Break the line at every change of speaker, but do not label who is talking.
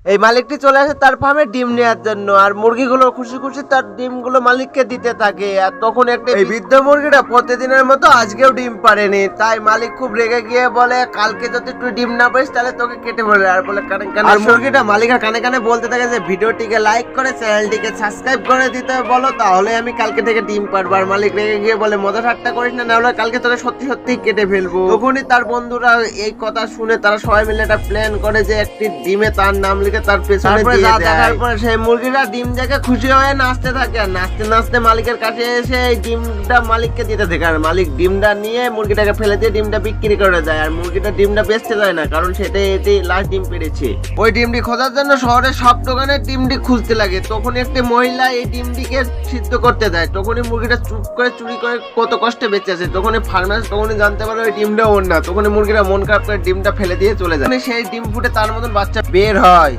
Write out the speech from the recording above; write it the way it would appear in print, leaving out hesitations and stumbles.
এই মালিকটি চলে আসে তার ফার্মে ডিম নেওয়ার জন্য, আর মুরগিগুলো খুশি খুশি তার ডিমগুলো মালিককে দিতে থাকে। আর তখন একটা এই বৃদ্ধ মুরগিটা প্রতিদিনের মতো আজকেও ডিম পারেনি, তাই মালিক খুব রেগে গিয়ে বলে কালকে যদি তুই ডিম না পারিস তাহলে তোকে কেটে ফেলে। আর বলে কানে কানে, আর মুরগিটা মালিকের কানে কানে বলতে থাকে যে ভিডিওটিকে লাইক করে চ্যানেলটিকে সাবস্ক্রাইব করে দিতে বলো, তাহলে আমি কালকে থেকে ডিম পারবো। আর মালিক রেগে গিয়ে বলে মজা ঠাট্টা করিস না, নাহলে কালকে তোকে সত্যি সত্যি কেটে ফেলবো। তখনই তার বন্ধুরা এই কথা শুনে তারা সবাই মিলে একটা প্ল্যান করে যে একটি ডিমে তার নাম লিখে তার পেছনে দিয়ে দেয়। দেখার পরে সেই মুরগিটা ডিম দেখে খুশি হয়ে নাচতে থাকে, আর নাচতে নাচতে মালিকের কাছে এসে এই ডিমটা মালিককে দিতে থাকে। আর মালিক ডিমটা নিয়ে মুরগিটাকে ফেলে দিয়ে ডিমটা বিক্রি করে দেয়। আর মুরগিটা ডিমটা বেচতে যায় না, কারণ সেটাই এটি লাস্ট ডিম পেড়েছে। ওই ডিমটি খোঁজার জন্য শহরের সব দোকানে ডিমটি খুঁজতে লাগে। তখন একটি মহিলা এই ডিমটিকে সিদ্ধ করতে দেয়। তখনই মুরগিটা চুপ করে চুরি করে কত কষ্টে বেঁচে আছে। তখনই ফার্মার তখনই জানতে পারে ওই ডিমটা ওর না। তখনই মুরগিটা মন খারাপ করে ডিমটা ফেলে দিয়ে চলে যায়। সেই ডিম ফুটে তার মতন বাচ্চা বের হয়।